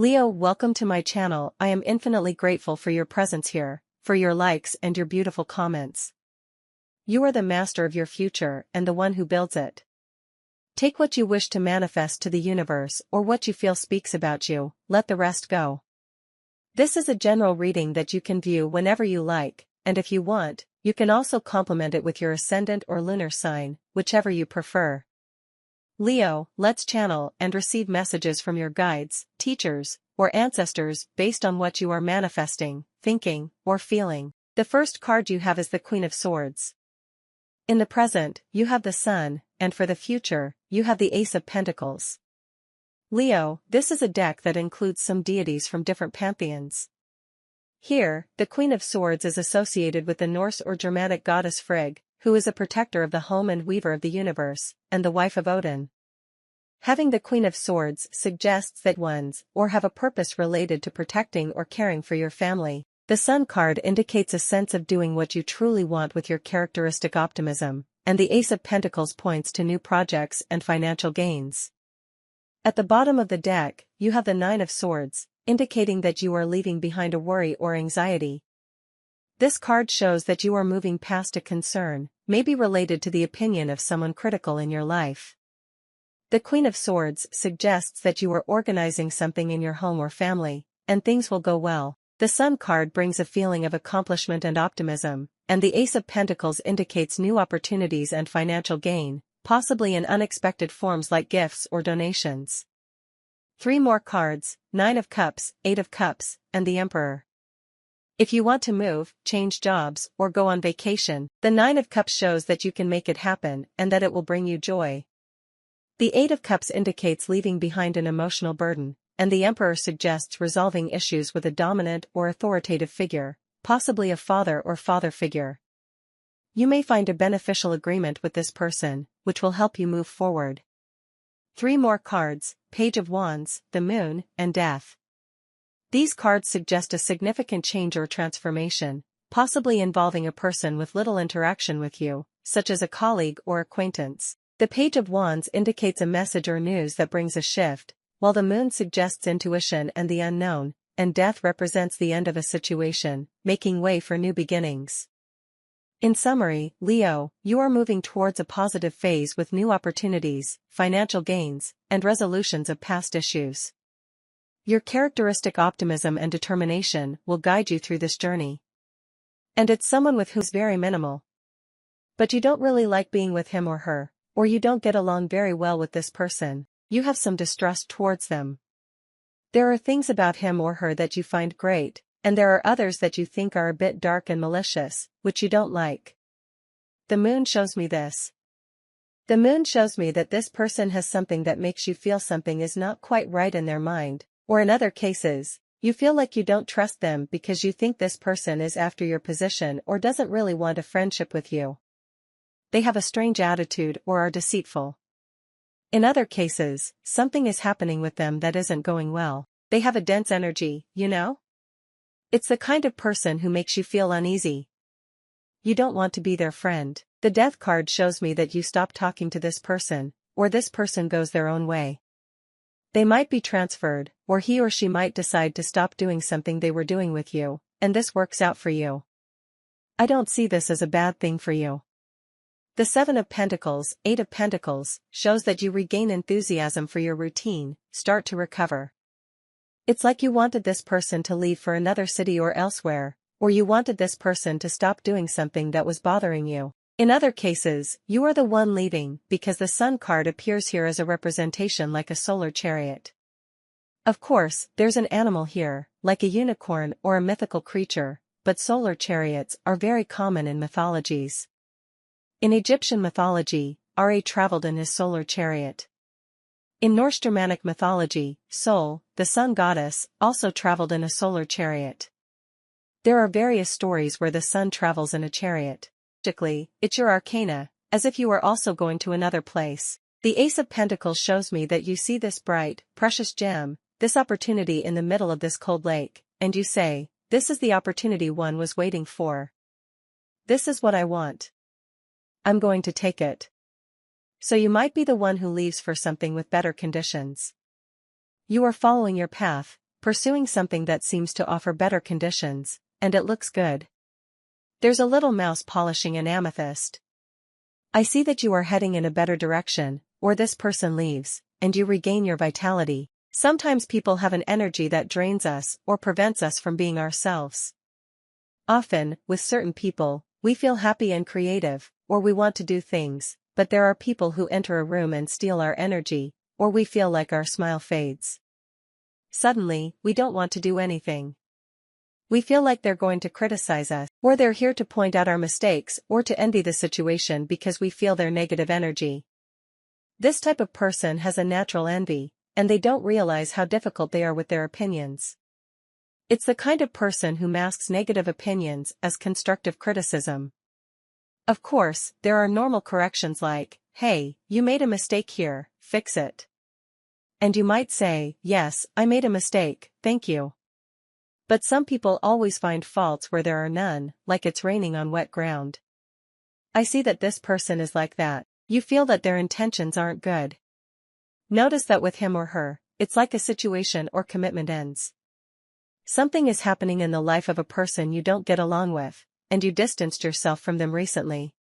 Leo, welcome to my channel. I am infinitely grateful for your presence here, for your likes and your beautiful comments. You are the master of your future and the one who builds it. Take what you wish to manifest to the universe or what you feel speaks about you, let the rest go. This is a general reading that you can view whenever you like, and if you want, you can also complement it with your ascendant or lunar sign, whichever you prefer. Leo, let's channel and receive messages from your guides, teachers, or ancestors based on what you are manifesting, thinking, or feeling. The first card you have is the Queen of Swords. In the present, you have the Sun, and for the future, you have the Ace of Pentacles. Leo, this is a deck that includes some deities from different pantheons. Here, the Queen of Swords is associated with the Norse or Germanic goddess Frigg, who is a protector of the home and weaver of the universe, and the wife of Odin. Having the Queen of Swords suggests that one's or have a purpose related to protecting or caring for your family. The Sun card indicates a sense of doing what you truly want with your characteristic optimism, and the Ace of Pentacles points to new projects and financial gains. At the bottom of the deck, you have the Nine of Swords, indicating that you are leaving behind a worry or anxiety. This card shows that you are moving past a concern, maybe related to the opinion of someone critical in your life. The Queen of Swords suggests that you are organizing something in your home or family, and things will go well. The Sun card brings a feeling of accomplishment and optimism, and the Ace of Pentacles indicates new opportunities and financial gain, possibly in unexpected forms like gifts or donations. 3 more cards, 9 of Cups, 8 of Cups, and the Emperor. If you want to move, change jobs, or go on vacation, the 9 of Cups shows that you can make it happen and that it will bring you joy. The 8 of Cups indicates leaving behind an emotional burden, and the Emperor suggests resolving issues with a dominant or authoritative figure, possibly a father or father figure. You may find a beneficial agreement with this person, which will help you move forward. 3 more cards, Page of Wands, the Moon, and Death. These cards suggest a significant change or transformation, possibly involving a person with little interaction with you, such as a colleague or acquaintance. The Page of Wands indicates a message or news that brings a shift, while the Moon suggests intuition and the unknown, and Death represents the end of a situation, making way for new beginnings. In summary, Leo, you are moving towards a positive phase with new opportunities, financial gains, and resolutions of past issues. Your characteristic optimism and determination will guide you through this journey. And it's someone with who's very minimal. But you don't really like being with him or her, or you don't get along very well with this person. You have some distrust towards them. There are things about him or her that you find great, and there are others that you think are a bit dark and malicious, which you don't like. The Moon shows me this. The Moon shows me that this person has something that makes you feel something is not quite right in their mind, or in other cases, you feel like you don't trust them because you think this person is after your position or doesn't really want a friendship with you. They have a strange attitude or are deceitful. In other cases, something is happening with them that isn't going well. They have a dense energy, you know? It's the kind of person who makes you feel uneasy. You don't want to be their friend. The Death card shows me that you stop talking to this person, or this person goes their own way. They might be transferred, or he or she might decide to stop doing something they were doing with you, and this works out for you. I don't see this as a bad thing for you. The 7 of Pentacles, 8 of Pentacles, shows that you regain enthusiasm for your routine, start to recover. It's like you wanted this person to leave for another city or elsewhere, or you wanted this person to stop doing something that was bothering you. In other cases, you are the one leaving because the Sun card appears here as a representation like a solar chariot. Of course, there's an animal here, like a unicorn or a mythical creature, but solar chariots are very common in mythologies. In Egyptian mythology, Ra traveled in his solar chariot. In Norse Germanic mythology, Sol, the sun goddess, also traveled in a solar chariot. There are various stories where the sun travels in a chariot. Logically, it's your arcana, as if you were also going to another place. The Ace of Pentacles shows me that you see this bright, precious gem, this opportunity in the middle of this cold lake, and you say, this is the opportunity one was waiting for. This is what I want. I'm going to take it. So you might be the one who leaves for something with better conditions. You are following your path, pursuing something that seems to offer better conditions, and it looks good. There's a little mouse polishing an amethyst. I see that you are heading in a better direction, or this person leaves, and you regain your vitality. Sometimes people have an energy that drains us or prevents us from being ourselves. Often, with certain people, we feel happy and creative, or we want to do things, but there are people who enter a room and steal our energy, or we feel like our smile fades. Suddenly, we don't want to do anything. We feel like they're going to criticize us, or they're here to point out our mistakes or to envy the situation because we feel their negative energy. This type of person has a natural envy, and they don't realize how difficult they are with their opinions. It's the kind of person who masks negative opinions as constructive criticism. Of course, there are normal corrections like, "Hey, you made a mistake here, fix it." And you might say, "Yes, I made a mistake, thank you." But some people always find faults where there are none, like it's raining on wet ground. I see that this person is like that. You feel that their intentions aren't good. Notice that with him or her, it's like a situation or commitment ends. Something is happening in the life of a person you don't get along with, and you distanced yourself from them recently.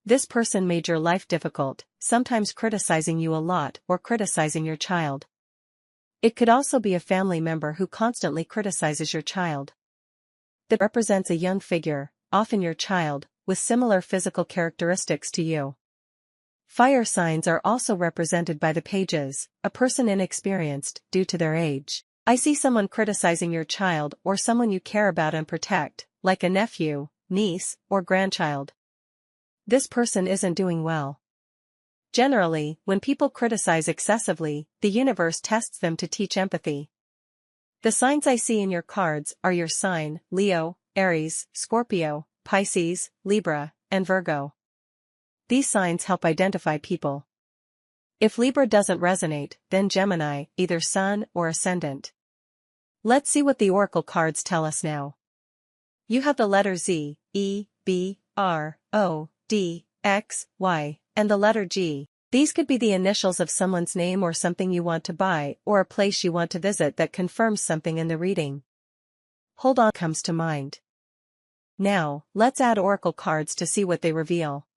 This person made your life difficult, sometimes criticizing you a lot or criticizing your child. It could also be a family member who constantly criticizes your child. That represents a young figure, often your child, with similar physical characteristics to you. Fire signs are also represented by the pages, a person inexperienced due to their age. I see someone criticizing your child or someone you care about and protect, like a nephew, niece, or grandchild. This person isn't doing well. Generally, when people criticize excessively, the universe tests them to teach empathy. The signs I see in your cards are your sign, Leo, Aries, Scorpio, Pisces, Libra, and Virgo. These signs help identify people. If Libra doesn't resonate, then Gemini, either Sun or Ascendant. Let's see what the oracle cards tell us now. You have the letter Z, E, B, R, O, D, X, Y, and the letter G. These could be the initials of someone's name or something you want to buy or a place you want to visit that confirms something in the reading. Hold on, comes to mind. Now, let's add oracle cards to see what they reveal.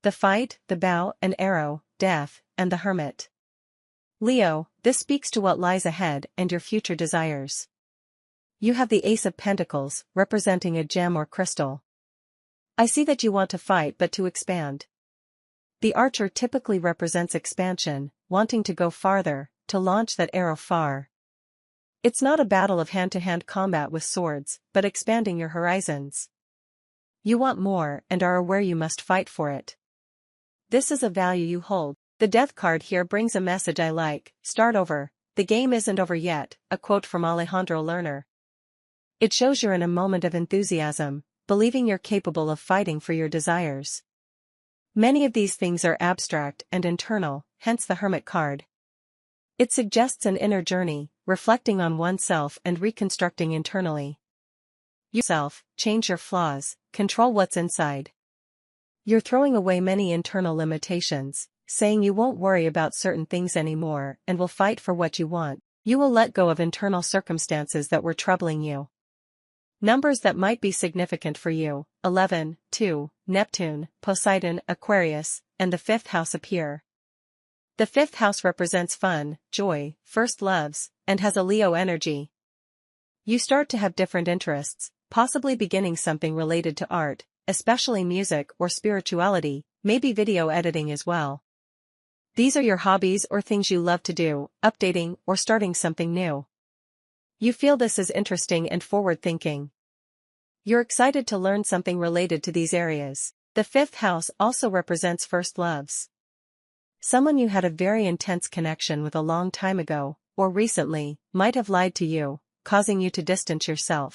The Fight, the Bow and Arrow, Death, and the Hermit. Leo, this speaks to what lies ahead and your future desires. You have the Ace of Pentacles, representing a gem or crystal. I see that you want to fight but to expand. The Archer typically represents expansion, wanting to go farther, to launch that arrow far. It's not a battle of hand-to-hand combat with swords, but expanding your horizons. You want more and are aware you must fight for it. This is a value you hold. The Death card here brings a message I like: start over, the game isn't over yet, a quote from Alejandro Lerner. It shows you're in a moment of enthusiasm, believing you're capable of fighting for your desires. Many of these things are abstract and internal, hence the Hermit card. It suggests an inner journey, reflecting on oneself and reconstructing internally. Yourself, change your flaws, control what's inside. You're throwing away many internal limitations, saying you won't worry about certain things anymore and will fight for what you want. You will let go of internal circumstances that were troubling you. Numbers that might be significant for you: 11, 2, Neptune, Poseidon, Aquarius, and the 5th house appear. The 5th house represents fun, joy, first loves, and has a Leo energy. You start to have different interests, possibly beginning something related to art, especially music or spirituality, maybe video editing as well. These are your hobbies or things you love to do, updating or starting something new. You feel this is interesting and forward-thinking. You're excited to learn something related to these areas. The 5th house also represents first loves. Someone you had a very intense connection with a long time ago, or recently, might have lied to you, causing you to distance yourself.